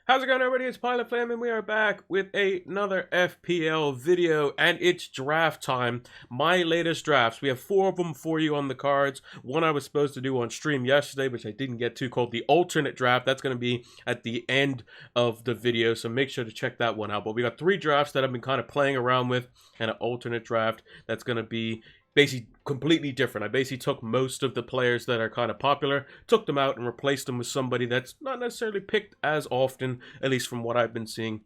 How's it going, everybody? It's Pilot Flame, and we are back with another FPL video, and it's draft time. My latest drafts. We have 4 of them for you on the cards. One I was supposed to do on stream yesterday, which I didn't get to, called the alternate draft. That's going to be at the end of the video, so make sure to check that one out. But we got 3 drafts that I've been kind of playing around with, and an alternate draft that's going to be basically completely different. I basically took most of the players that are kind of popular, took them out and replaced them with somebody that's not necessarily picked as often, at least from what I've been seeing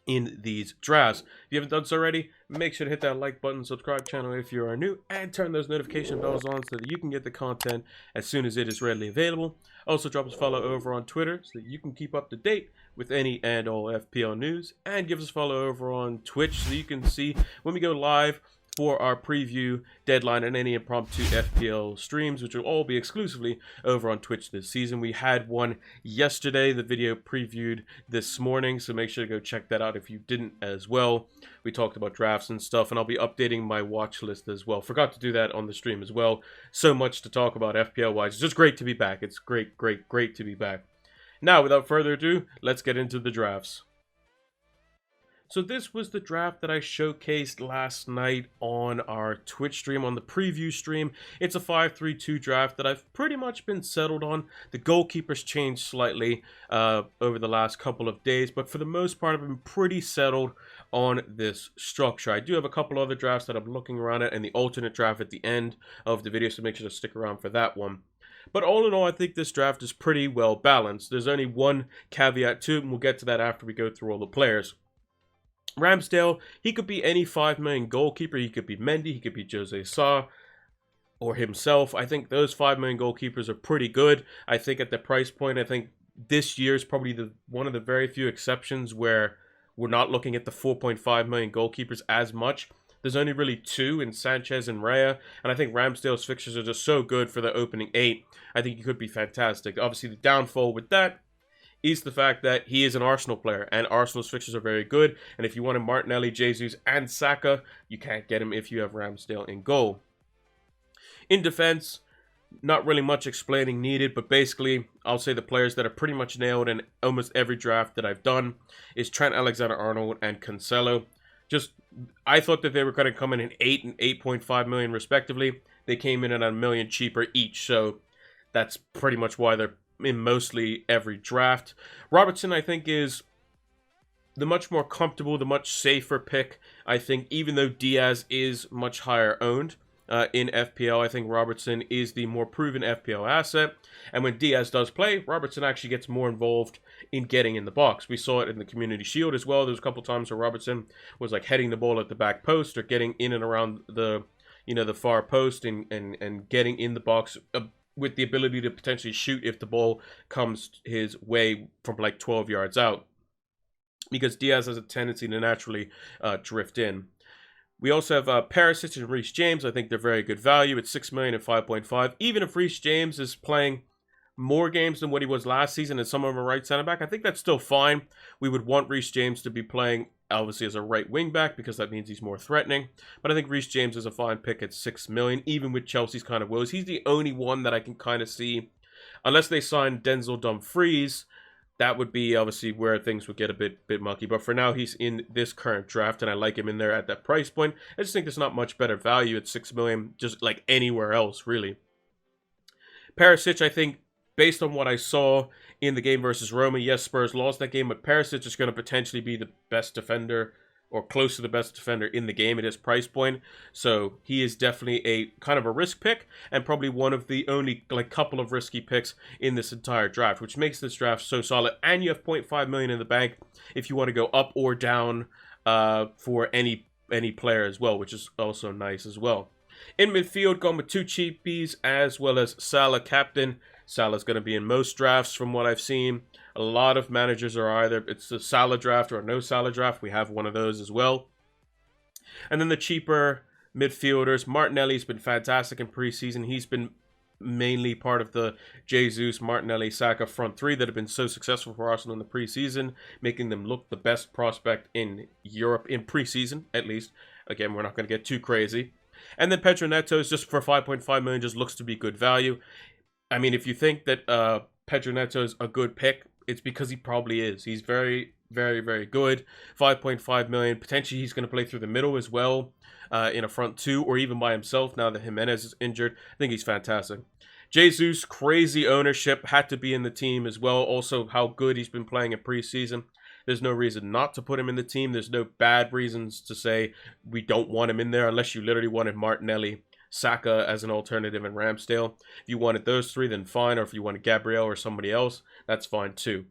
in these drafts. If you haven't done so already, make sure to hit that like button, subscribe channel if you are new, and turn those notification bells on so that you can get the content as soon as it is readily available. Also drop us a follow over on Twitter so that you can keep up to date with any and all FPL news, and give us a follow over on Twitch so you can see when we go live for our preview, deadline, and any impromptu FPL streams, which will all be exclusively over on Twitch this season. We had one yesterday, the video previewed this morning, so make sure to go check that out if you didn't as well. We talked about drafts and stuff, and I'll be updating my watch list as well. Forgot to do that on the stream as well. So much to talk about FPL-wise. It's just great to be back. It's great to be back. Now, without further ado, let's get into the drafts. So this was the draft that I showcased last night on our Twitch stream, on the preview stream. It's a 5-3-2 draft that I've pretty much been settled on. The goalkeepers changed slightly over the last couple of days, but for the most part, I've been pretty settled on this structure. I do have a couple other drafts that I'm looking around at, and the alternate draft at the end of the video, so make sure to stick around for that one. But all in all, I think this draft is pretty well balanced. There's only one caveat to it, and we'll get to that after we go through all the players. Ramsdale, he could be any 5 million goalkeeper. He could be Mendy, he could be Jose Sa, or himself. I think those 5 million goalkeepers are pretty good. I think at the price point, I think this year is probably one of the very few exceptions where we're not looking at the 4.5 million goalkeepers as much. There's only really 2 in Sanchez and Raya, and I think Ramsdale's fixtures are just so good for the opening 8. I think he could be fantastic. Obviously, the downfall with that is the fact that he is an Arsenal player, and Arsenal's fixtures are very good, and if you wanted Martinelli, Jesus, and Saka, you can't get him if you have Ramsdale in goal. In defense, not really much explaining needed, but basically, I'll say the players that are pretty much nailed in almost every draft that I've done is Trent Alexander-Arnold and Cancelo. I thought that they were going to come in at 8 and 8.5 million respectively. They came in at $1 million cheaper each, so that's pretty much why they're in mostly every draft. Robertson, I think, is the much more comfortable, the much safer pick. I think even though Diaz is much higher owned in FPL, I think Robertson is the more proven FPL asset. And when Diaz does play, Robertson actually gets more involved in getting in the box. We saw it in the Community Shield as well. There was a couple times where Robertson was like heading the ball at the back post or getting in and around the far post and getting in the box with the ability to potentially shoot if the ball comes his way from like 12 yards out, because Diaz has a tendency to naturally drift in. We also have Perisic and Reece James. I think they're very good value at 6 million and 5.5. Even if Reece James is playing more games than what he was last season and some of them are right center back, I think that's still fine. We would want Reece James to be playing obviously as a right wing back because that means he's more threatening. But I think Reece James is a fine pick at 6 million, even with Chelsea's kind of woes. He's the only one that I can kind of see, unless they sign Denzel Dumfries, that would be obviously where things would get a bit mucky. But for now, he's in this current draft, and I like him in there at that price point. I just think there's not much better value at 6 million, just like anywhere else, really. Perisic, I think, based on what I saw in the game versus Roma, yes, Spurs lost that game, but Perisic is going to potentially be the best defender or close to the best defender in the game at his price point. So he is definitely a kind of a risk pick and probably one of the only couple of risky picks in this entire draft, which makes this draft so solid. And you have 0.5 million in the bank if you want to go up or down for any player as well, which is also nice as well. In midfield, going with 2 cheapies as well as Salah captain. Salah's going to be in most drafts from what I've seen. A lot of managers are either it's a Salah draft or a no Salah draft. We have one of those as well. And then the cheaper midfielders. Martinelli's been fantastic in preseason. He's been mainly part of the Jesus, Martinelli, Saka front 3 that have been so successful for Arsenal in the preseason, making them look the best prospect in Europe in preseason, at least. Again, we're not going to get too crazy. And then Pedro Neto is just for 5.5 million, just looks to be good value. I mean, if you think that Pedro Neto is a good pick, it's because he probably is. He's very, very, very good. 5.5 million. Potentially he's going to play through the middle as well, in a front two, or even by himself now that Jimenez is injured. I think he's fantastic. Jesus, crazy ownership, had to be in the team as well. Also, how good he's been playing in preseason. There's no reason not to put him in the team. There's no bad reasons to say we don't want him in there, unless you literally wanted Martinelli, Saka as an alternative, and Ramsdale. If you wanted those three, then fine. Or if you wanted Gabriel or somebody else, that's fine too.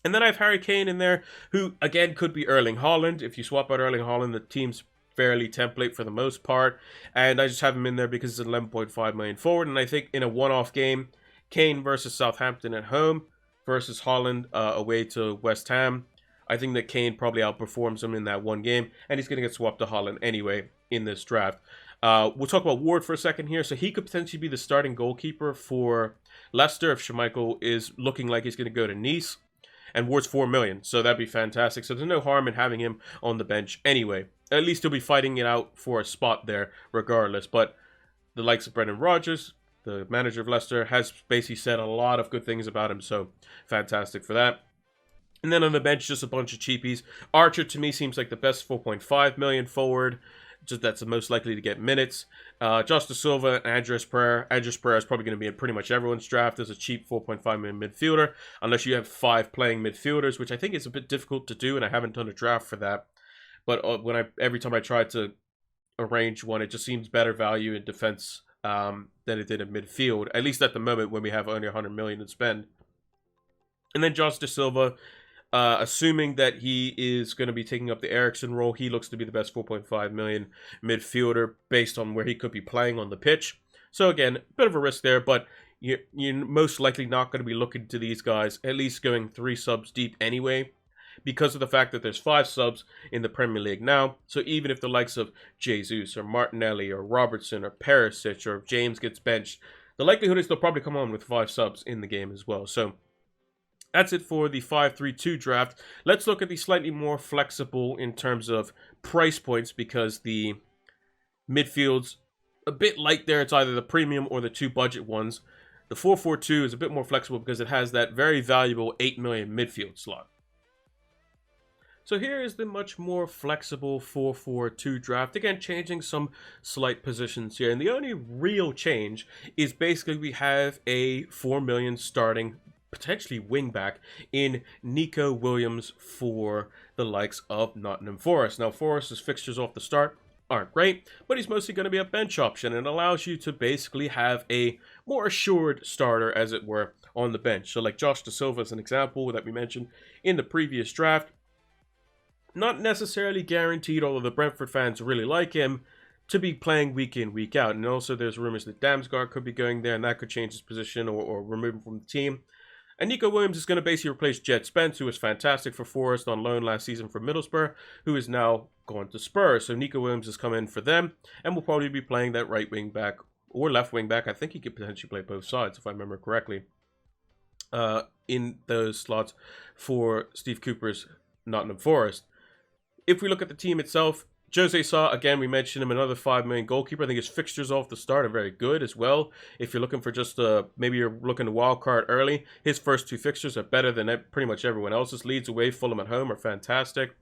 And then I have Harry Kane in there, who, again, could be Erling Haaland. If you swap out Erling Haaland, the team's fairly template for the most part. And I just have him in there because it's 11.5 million forward. And I think in a one-off game, Kane versus Southampton at home versus Haaland away to West Ham, I think that Kane probably outperforms him in that one game. And he's going to get swapped to Haaland anyway in this draft. We'll talk about Ward for a second here. So he could potentially be the starting goalkeeper for Leicester if Schmeichel is looking like he's going to go to Nice. And Ward's 4 million, so that'd be fantastic. So there's no harm in having him on the bench anyway. At least he'll be fighting it out for a spot there regardless. But the likes of Brendan Rodgers, the manager of Leicester, has basically said a lot of good things about him, so fantastic for that. And then on the bench, just a bunch of cheapies. Archer, to me, seems like the best 4.5 million forward. Just that's the most likely to get minutes. Josh Da Silva and Andres Pereira. Andres Pereira is probably going to be in pretty much everyone's draft as a cheap 4.5 million midfielder, unless you have 5 playing midfielders, which I think is a bit difficult to do, and I haven't done a draft for that. But every time I try to arrange one, it just seems better value in defense than it did in midfield, at least at the moment when we have only 100 million to spend. And then Josh Da Silva, assuming that he is going to be taking up the Eriksen role, he looks to be the best 4.5 million midfielder based on where he could be playing on the pitch. So again, a bit of a risk there, but you're most likely not going to be looking to these guys, at least going 3 subs deep anyway, because of the fact that there's 5 subs in the Premier League now. So even if the likes of Jesus or Martinelli or Robertson or Perisic or James gets benched, the likelihood is they'll probably come on with 5 subs in the game as well. So that's it for the 5-3-2 draft. Let's look at the slightly more flexible in terms of price points, because the midfield's a bit light there. It's either the premium or the 2 budget ones. The 4-4-2 is a bit more flexible because it has that very valuable 8 million midfield slot. So here is the much more flexible 4-4-2 draft. Again, changing some slight positions here. And the only real change is basically we have a 4 million starting, potentially wingback, in Nico Williams for the likes of Nottingham Forest. Now, Forest's fixtures off the start aren't great, but he's mostly going to be a bench option, and allows you to basically have a more assured starter, as it were, on the bench. So like Josh Da Silva is an example that we mentioned in the previous draft. Not necessarily guaranteed, although the Brentford fans really like him, to be playing week in, week out. And also there's rumors that Damsgaard could be going there, and that could change his position or remove him from the team. And Nico Williams is going to basically replace Jed Spence, who was fantastic for Forest on loan last season from Middlesbrough, who is now gone to Spurs. So Nico Williams has come in for them, and will probably be playing that right wing back or left wing back. I think he could potentially play both sides, if I remember correctly, in those slots for Steve Cooper's Nottingham Forest. If we look at the team itself, Jose Sa, again, we mentioned him, another 5 million goalkeeper. I think his fixtures off the start are very good as well. If you're looking for just maybe you're looking to wild card early, his first 2 fixtures are better than pretty much everyone else's. Leeds away, Fulham at home are fantastic.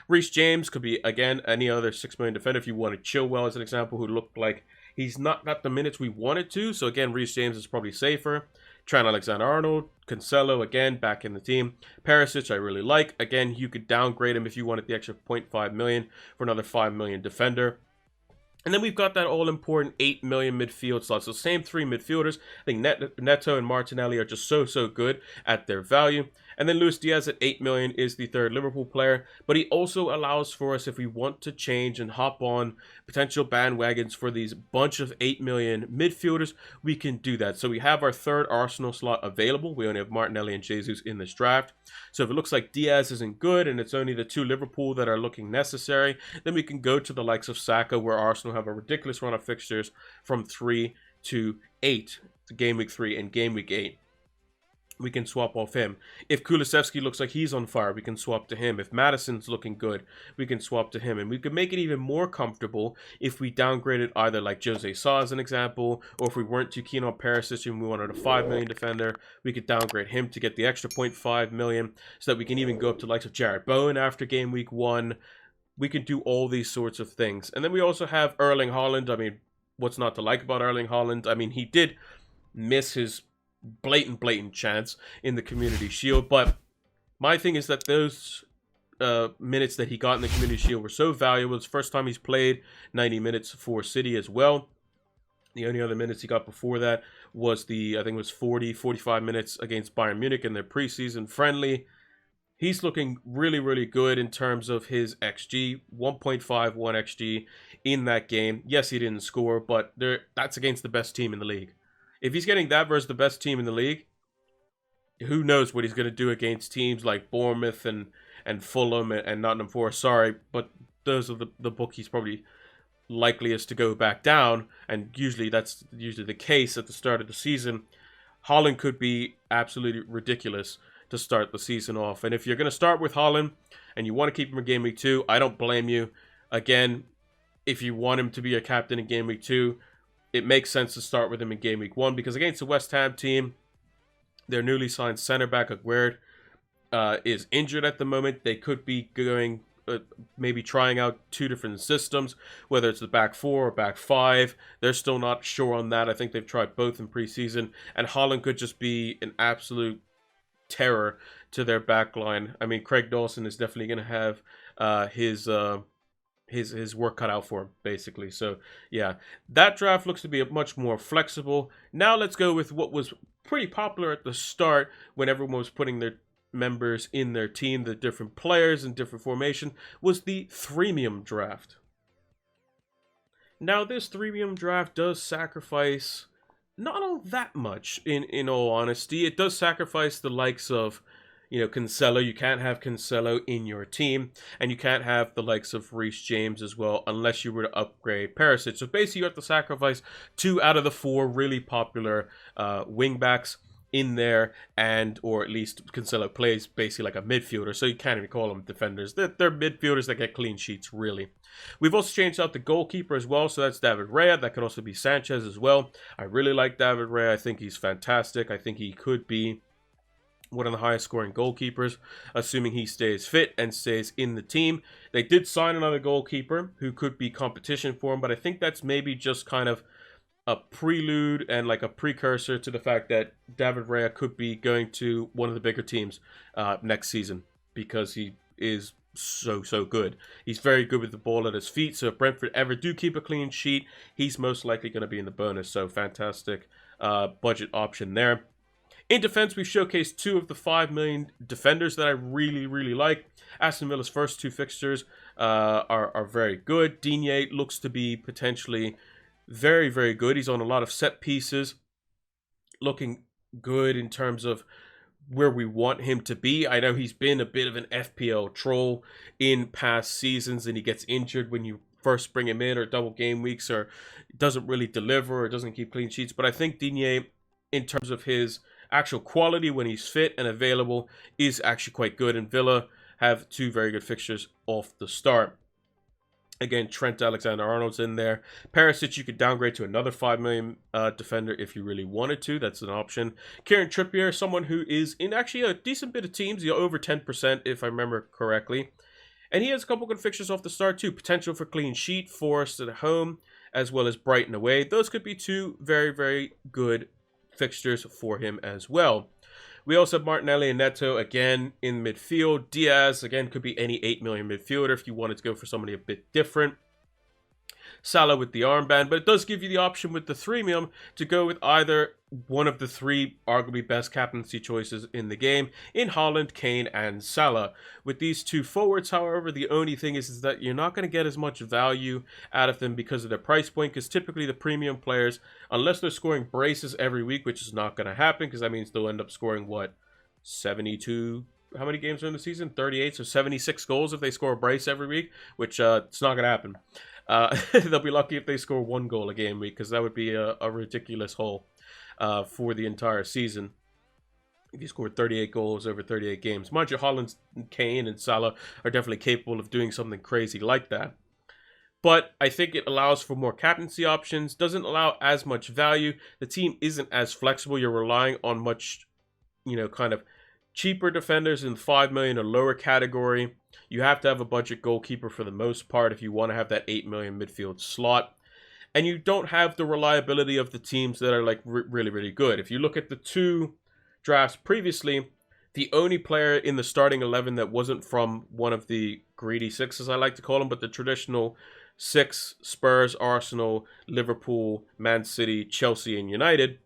Reece James could be, again, any other 6 million defender. If you want to Chilwell as an example, who looked like he's not got the minutes we wanted to. So again, Reece James is probably safer. Trent Alexander-Arnold, Cancelo, again, back in the team. Perisic, I really like. Again, you could downgrade him if you wanted the extra 0.5 million for another 5 million defender. And then we've got that all-important 8 million midfield slot. So same 3 midfielders. I think Neto and Martinelli are just so good at their value. And then Luis Diaz at 8 million is the 3rd Liverpool player. But he also allows for us, if we want to change and hop on potential bandwagons for these bunch of 8 million midfielders, we can do that. So we have our 3rd Arsenal slot available. We only have Martinelli and Jesus in this draft. So if it looks like Diaz isn't good and it's only the 2 Liverpool that are looking necessary, then we can go to the likes of Saka, where Arsenal have a ridiculous run of fixtures from 3 to 8, to Game Week 3 and Game Week 8. we can swap off him. If Kulusevski looks like he's on fire, we can swap to him. If Madison's looking good, we can swap to him. And we can make it even more comfortable if we downgraded either like Jose Sa as an example, or if we weren't too keen on Perisic and we wanted a 5 million defender, we could downgrade him to get the extra 0.5 million so that we can even go up to likes of Jared Bowen after game week 1. We can do all these sorts of things. And then we also have Erling Haaland. I mean, what's not to like about Erling Haaland? I mean, he did miss his blatant chance in the Community Shield, but my thing is that those minutes that he got in the Community Shield were so valuable. It's the first time he's played 90 minutes for City as well. The only other minutes he got before that was I think it was 45 minutes against Bayern Munich in their preseason friendly. He's looking really good in terms of his XG, 1.51 XG in that game. Yes, he didn't score, but that's against the best team in the league. If he's getting that versus the best team in the league, who knows what he's going to do against teams like Bournemouth and Fulham and Nottingham Forest. Sorry, but those are the bookies probably likeliest to go back down, and that's usually the case at the start of the season. Haaland could be absolutely ridiculous to start the season off. And if you're going to start with Haaland and you want to keep him in Game Week 2, I don't blame you. Again, if you want him to be a captain in Game Week 2, it makes sense to start with him in Game Week 1 because against the West Ham team, their newly signed center back Aguerd is injured at the moment. They could be going maybe trying out 2 different systems, whether it's the back 4 or back 5. They're still not sure on that. I think they've tried both in preseason, and Haaland could just be an absolute terror to their back line. I mean, Craig Dawson is definitely going to have his work cut out for him, basically. So, yeah, that draft looks to be much more flexible. Now let's go with what was pretty popular at the start when everyone was putting their members in their team, the different players in different formation, was the Freemium draft. Now, this Freemium draft does sacrifice not all that much, in all honesty. It does sacrifice the likes of, Cancelo. You can't have Cancelo in your team, and you can't have the likes of Reece James as well, unless you were to upgrade Perisic. So basically, you have to sacrifice 2 out of the 4 really popular wingbacks in there, or at least Cancelo plays basically like a midfielder, so you can't even call them defenders. They're midfielders that get clean sheets, really. We've also changed out the goalkeeper as well, so that's David Raya. That could also be Sanchez as well. I really like David Raya. I think he's fantastic. I think he could be one of the highest scoring goalkeepers, assuming he stays fit and stays in the team. They did sign another goalkeeper who could be competition for him, but I think that's maybe just kind of a prelude and like a precursor to the fact that David Raya could be going to one of the bigger teams next season, because he is so good. He's very good with the ball at his feet, so if Brentford ever do keep a clean sheet, he's most likely going to be in the bonus. So fantastic budget option there. In defense, we've showcased 2 of the 5 million defenders that I really like. Aston Villa's first 2 fixtures are very good. Digne looks to be potentially very good. He's on a lot of set pieces, looking good in terms of where we want him to be. I know he's been a bit of an FPL troll in past seasons, and he gets injured when you first bring him in, or double game weeks, or doesn't really deliver, or doesn't keep clean sheets. But I think Digne, in terms of his actual quality when he's fit and available, is actually quite good, and Villa have 2 very good fixtures off the start. Again, Trent Alexander-Arnold's in there. Perisic, you could downgrade to another 5 million defender if you really wanted to. That's an option. Kieran Trippier, someone who is in actually a decent bit of teams, over 10% if I remember correctly. And he has a couple good fixtures off the start too. Potential for clean sheet, Forest at home, as well as Brighton away. Those could be 2 very good fixtures for him as well. We also have Martinelli and Neto again in midfield. Diaz again could be any 8 million midfielder if you wanted to go for somebody a bit different. Salah with the armband, but it does give you the option with the Freemium to go with either one of the 3 arguably best captaincy choices in the game, in Haaland, Kane, and Salah. With these 2 forwards, however, the only thing is that you're not going to get as much value out of them because of their price point, because typically the premium players, unless they're scoring braces every week, which is not going to happen, because that means they'll end up scoring, 72... How many games are in the season? 38, so 76 goals if they score a brace every week, which it's not going to happen. They'll be lucky if they score 1 goal a game week, because that would be a ridiculous haul for the entire season. If he scored 38 goals over 38 games. Mind you, Haaland, Kane, and Salah are definitely capable of doing something crazy like that. But I think it allows for more captaincy options, doesn't allow as much value. The team isn't as flexible. You're relying on much, kind of cheaper defenders in 5 million or lower category. You have to have a budget goalkeeper for the most part if you want to have that 8 million midfield slot. And you don't have the reliability of the teams that are like really, really good. If you look at the two drafts previously, the only player in the starting 11 that wasn't from one of the greedy sixes, I like to call them, but the traditional six, Spurs, Arsenal, Liverpool, Man City, Chelsea, and United,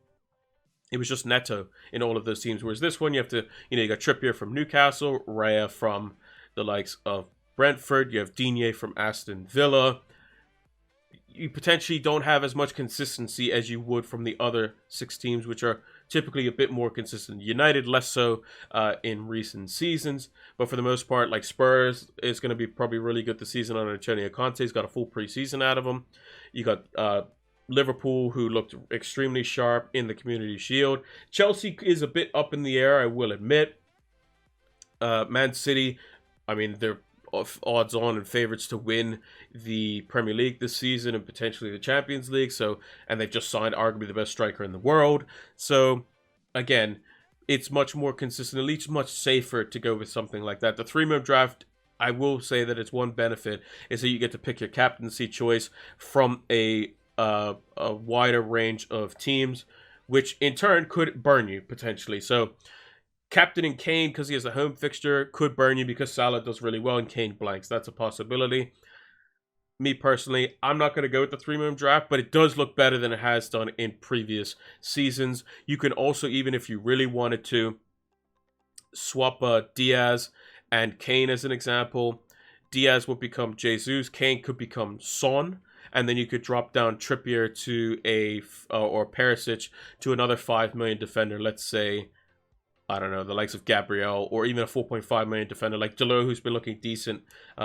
it was just Neto in all of those teams. Whereas this one, you have to, you got Trippier from Newcastle, Raya from the likes of Brentford, you have Digne from Aston Villa. You potentially don't have as much consistency as you would from the other six teams, which are typically a bit more consistent. United less so in recent seasons, but for the most part, like Spurs is going to be probably really good this season under Antonio Conte. He's got a full preseason out of him. You got Liverpool, who looked extremely sharp in the Community Shield. Chelsea is a bit up in the air, I will admit. Man City, I mean, they're odds on and favorites to win the Premier League this season and potentially the Champions League. And they've just signed arguably the best striker in the world. So again, it's much more consistent, at least much safer to go with something like that. The 3-man draft, I will say that its one benefit is that you get to pick your captaincy choice from a wider range of teams, which in turn could burn you potentially. So captaining Kane because he has a home fixture could burn you because Salah does really well and Kane blanks. That's a possibility. Me personally, I'm not going to go with the 3-man draft, but it does look better than it has done in previous seasons. You can also, even if you really wanted to, swap Diaz and Kane as an example. Diaz would become Jesus. Kane could become Son. And then you could drop down Trippier to or Perisic to another 5 million defender. Let's say, I don't know, the likes of Gabriel, or even a 4.5 million defender like Dalot, who's been looking decent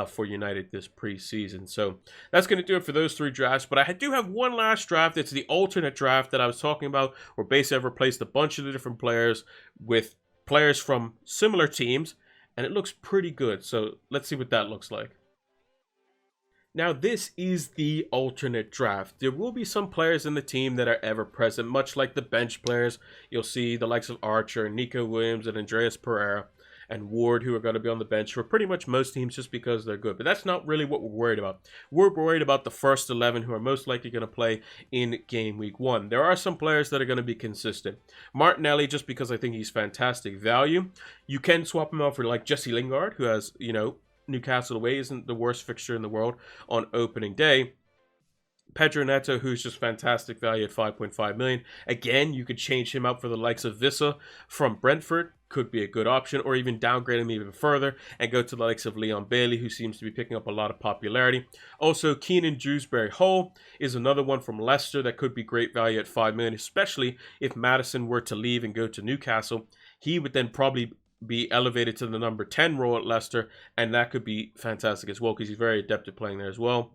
for United this preseason. So that's going to do it for those 3 drafts. But I do have one last draft. It's the alternate draft that I was talking about, where basically I've replaced a bunch of the different players with players from similar teams, and it looks pretty good. So let's see what that looks like. Now, this is the alternate draft. There will be some players in the team that are ever present, much like the bench players. You'll see the likes of Archer, Nico Williams, and Andreas Pereira, and Ward, who are going to be on the bench for pretty much most teams just because they're good. But that's not really what we're worried about. We're worried about the first 11 who are most likely going to play in Game Week 1. There are some players that are going to be consistent. Martinelli, just because I think he's fantastic value. You can swap him out for like Jesse Lingard, who has, Newcastle away isn't the worst fixture in the world on opening day. Pedro Neto, who's just fantastic value at 5.5 million. Again, you could change him out for the likes of Vissa from Brentford. Could be a good option, or even downgrade him even further and go to the likes of Leon Bailey, who seems to be picking up a lot of popularity. Also, Keenan Dewsbury-Hall is another one from Leicester that could be great value at 5 million, especially if Maddison were to leave and go to Newcastle. He would then probably be elevated to the number 10 role at Leicester, and that could be fantastic as well because he's very adept at playing there as well.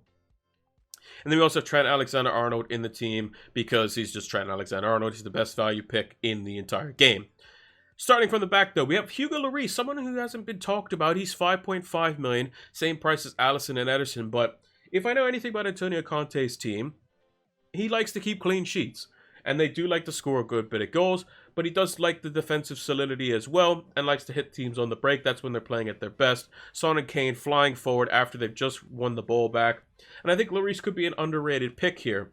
And then we also have Trent Alexander-Arnold in the team because he's just Trent Alexander-Arnold. He's the best value pick in the entire game. Starting from the back, though, we have Hugo Lloris, someone who hasn't been talked about. He's 5.5 million, same price as Alisson and Ederson. But if I know anything about Antonio Conte's team, he likes to keep clean sheets. And they do like to score a good bit of goals, but he does like the defensive solidity as well and likes to hit teams on the break. That's when they're playing at their best. Son and Kane flying forward after they've just won the ball back. And I think Lloris could be an underrated pick here.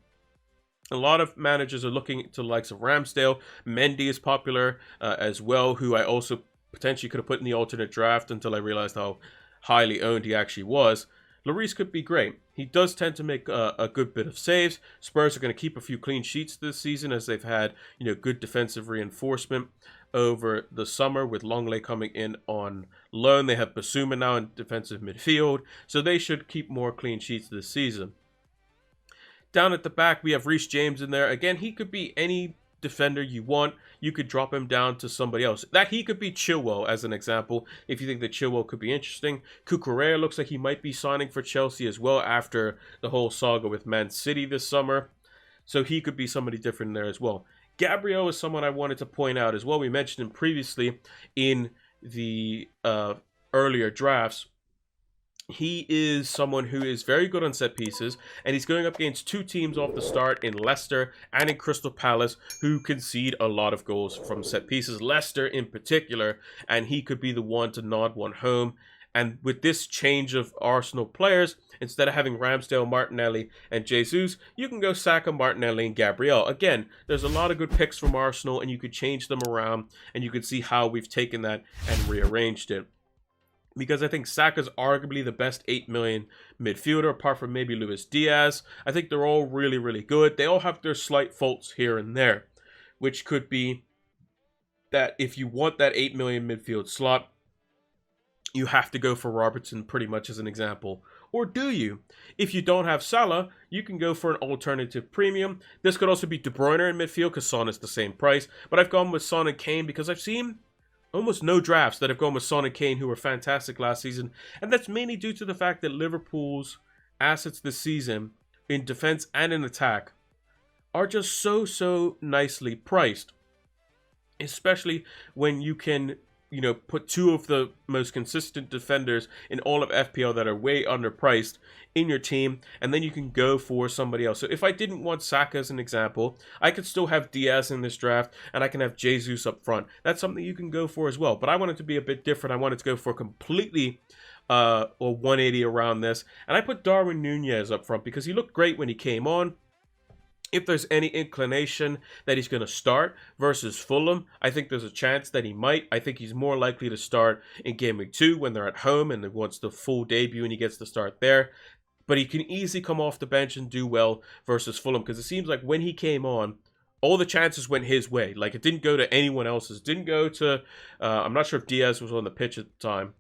A lot of managers are looking to the likes of Ramsdale. Mendy is popular as well, who I also potentially could have put in the alternate draft until I realized how highly owned he actually was. Lloris could be great. He does tend to make a good bit of saves. Spurs are going to keep a few clean sheets this season as they've had, good defensive reinforcement over the summer with Longley coming in on loan. They have Basuma now in defensive midfield, so they should keep more clean sheets this season. Down at the back, we have Reece James in there. Again, he could be any defender you want. You could drop him down to somebody else. That he could be Chilwell as an example, if you think that Chilwell could be interesting. Cucurella looks like he might be signing for Chelsea as well after the whole saga with Man City this summer. So he could be somebody different there as well. Gabriel is someone I wanted to point out as well. We mentioned him previously in the earlier drafts. He is someone who is very good on set pieces, and he's going up against two teams off the start in Leicester and in Crystal Palace who concede a lot of goals from set pieces. Leicester in particular, and he could be the one to nod one home. And with this change of Arsenal players, instead of having Ramsdale, Martinelli, and Jesus, you can go Saka, Martinelli, and Gabriel. Again, there's a lot of good picks from Arsenal, and you could change them around, and you can see how we've taken that and rearranged it. Because I think Saka's arguably the best 8 million midfielder, apart from maybe Luis Diaz. I think they're all really, really good. They all have their slight faults here and there, which could be that if you want that 8 million midfield slot, you have to go for Robertson pretty much as an example. Or do you? If you don't have Salah, you can go for an alternative premium. This could also be De Bruyne in midfield because Son is the same price. But I've gone with Son and Kane because I've seen almost no drafts that have gone with Son and Kane who were fantastic last season. And that's mainly due to the fact that Liverpool's assets this season, in defense and in attack, are just so nicely priced. Especially when you can, you know, put two of the most consistent defenders in all of FPL that are way underpriced in your team, and then you can go for somebody else. So if I didn't want Saka as an example, I could still have Diaz in this draft, and I can have Jesus up front. That's something you can go for as well. But I wanted to be a bit different. I wanted to go for completely or 180 around this, and I put Darwin Nunez up front because he looked great when he came on. If there's any inclination that he's going to start versus Fulham, I think there's a chance that he might. I think he's more likely to start in Game Week 2 when they're at home and he wants the full debut and he gets to start there. But he can easily come off the bench and do well versus Fulham because it seems like when he came on, all the chances went his way. Like, it didn't go to anyone else's. It didn't go to, I'm not sure if Diaz was on the pitch at the time,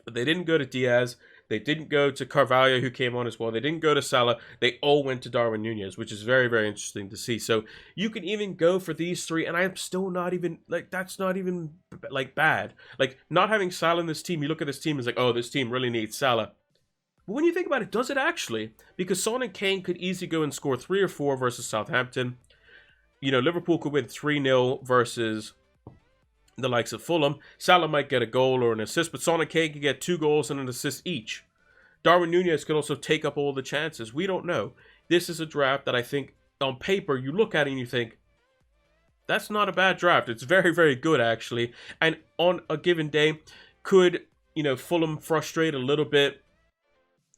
but they didn't go to Diaz. They didn't go to Carvalho, who came on as well. They didn't go to Salah. They all went to Darwin Nunez, which is very, very interesting to see. So you can even go for these three, and I'm still not even, like, that's not even, like, bad. Like, not having Salah in this team, you look at this team, it's like, oh, this team really needs Salah. But when you think about it, does it actually? Because Son and Kane could easily go and score 3 or 4 versus Southampton. You know, Liverpool could win 3-0 versus the likes of Fulham. Salah might get a goal or an assist, but Son and Kane could get 2 goals and an assist each. Darwin Nunez could also take up all the chances. We don't know. This is a draft that I think, on paper, you look at it and you think, that's not a bad draft. It's very, very good, actually. And on a given day, could, you know, Fulham frustrate a little bit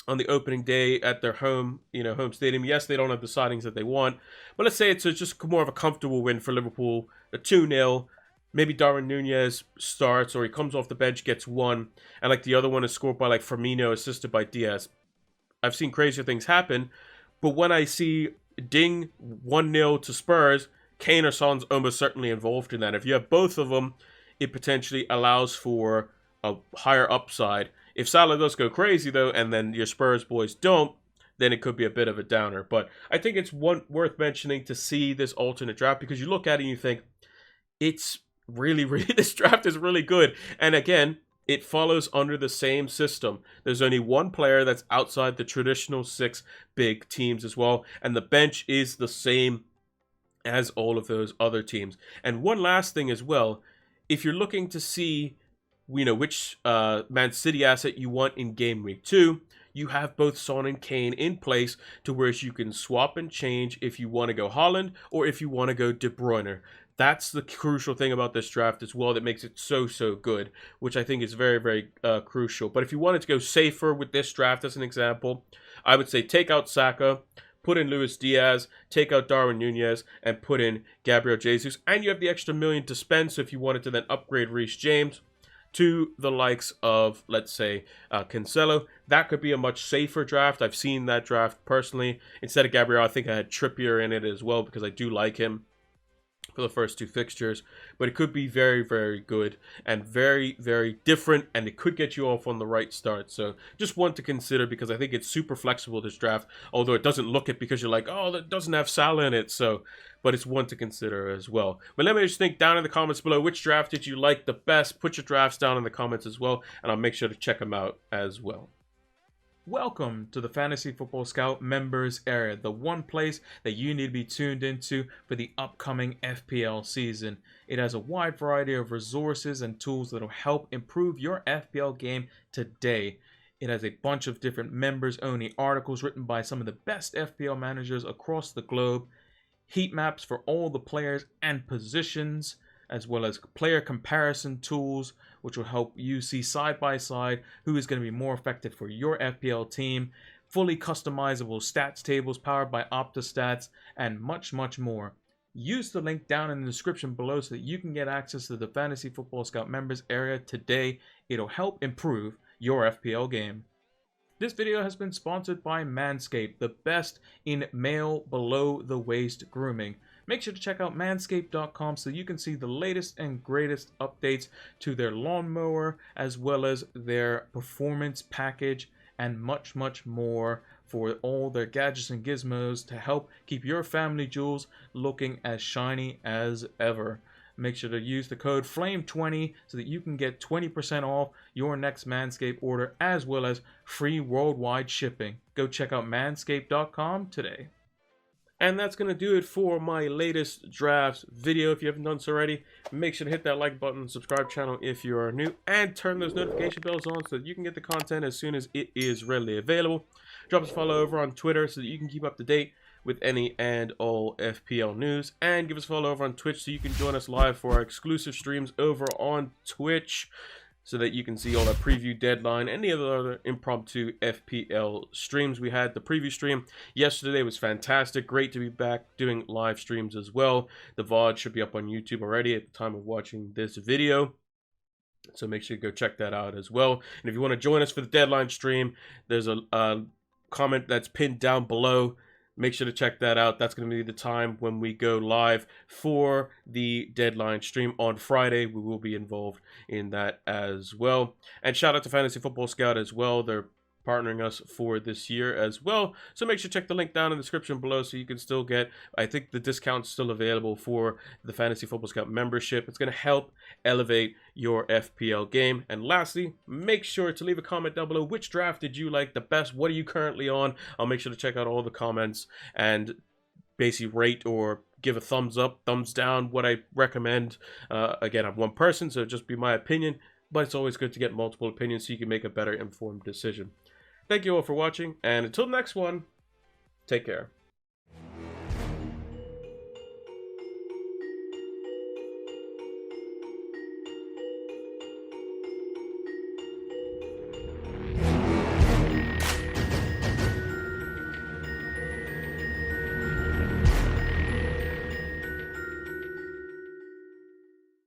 on the opening day at their home, you know, home stadium? Yes, they don't have the signings that they want, but let's say it's just more of a comfortable win for Liverpool, a 2-0. Maybe Darwin Nunez starts or he comes off the bench, gets 1, and like the other one is scored by like Firmino, assisted by Diaz. I've seen crazier things happen, but when I see Ding 1-0 to Spurs, Kane or Son's almost certainly involved in that. If you have both of them, it potentially allows for a higher upside. If Salah does go crazy though, and then your Spurs boys don't, then it could be a bit of a downer. But I think it's worth mentioning to see this alternate draft because you look at it and you think, it's really, this draft is really good. And again, it follows under the same system. There's only one player that's outside the traditional 6 big teams as well. And the bench is the same as all of those other teams. And one last thing as well, if you're looking to see, you know, which Man City asset you want in Game Week 2, you have both Son and Kane in place to where you can swap and change if you want to go Haaland or if you want to go De Bruyne. That's the crucial thing about this draft as well that makes it so good, which I think is very, very crucial. But if you wanted to go safer with this draft as an example, I would say take out Saka, put in Luis Diaz, take out Darwin Nunez, and put in Gabriel Jesus. And you have the extra $1 million to spend, so if you wanted to then upgrade Reece James to the likes of, let's say, Cancelo, that could be a much safer draft. I've seen that draft personally. Instead of Gabriel, I think I had Trippier in it as well because I do like him for the first 2 fixtures, but it could be very, very good and very, very different, and it could get you off on the right start. So just one to consider because I think it's super flexible, this draft, although it doesn't look it because you're like, oh, that doesn't have Salah in it. So, but it's one to consider as well. But let me just think down in the comments below, which draft did you like the best? Put your drafts down in the comments as well, and I'll make sure to check them out as well. Welcome to the Fantasy Football Scout members area, the one place that you need to be tuned into for the upcoming FPL season. It has a wide variety of resources and tools that will help improve your FPL game today. It has a bunch of different members-only articles written by some of the best FPL managers across the globe, heat maps for all the players and positions, as well as player comparison tools, which will help you see side by side who is going to be more effective for your FPL team, fully customizable stats tables powered by Opta stats, and much, much more. Use the link down in the description below so that you can get access to the Fantasy Football Scout members area today. It'll help improve your FPL game. This video has been sponsored by Manscaped, the best in male below the waist grooming. Make sure to check out manscaped.com so you can see the latest and greatest updates to their lawnmower, as well as their performance package, and much, much more for all their gadgets and gizmos to help keep your family jewels looking as shiny as ever. Make sure to use the code FLAME20 so that you can get 20% off your next Manscaped order, as well as free worldwide shipping. Go check out manscaped.com today. And that's going to do it for my latest drafts video. If you haven't done so already, make sure to hit that like button, subscribe channel if you are new, and turn those notification bells on so that you can get the content as soon as it is readily available. Drop us a follow over on Twitter so that you can keep up to date with any and all FPL news, and give us a follow over on Twitch so you can join us live for our exclusive streams over on Twitch, so that you can see all our preview deadline and any other impromptu FPL streams. We had the preview stream yesterday, was fantastic. Great to be back doing live streams as well. The VOD should be up on YouTube already at the time of watching this video, so make sure you go check that out as well. And if you want to join us for the deadline stream, there's a comment that's pinned down below. Make sure to check that out. That's going to be the time when we go live for the deadline stream on Friday. We will be involved in that as well. And shout out to Fantasy Football Scout as well. They're partnering us for this year as well. So make sure to check the link down in the description below so you can still get, I think the discount's still available for the Fantasy Football Scout membership. It's going to help elevate your FPL game. And lastly, make sure to leave a comment down below. Which draft did you like the best? What are you currently on? I'll make sure to check out all the comments and basically rate or give a thumbs up, thumbs down, what I recommend. Again, I'm one person, so just be my opinion, but it's always good to get multiple opinions so you can make a better informed decision. Thank you all for watching, and until the next one, take care.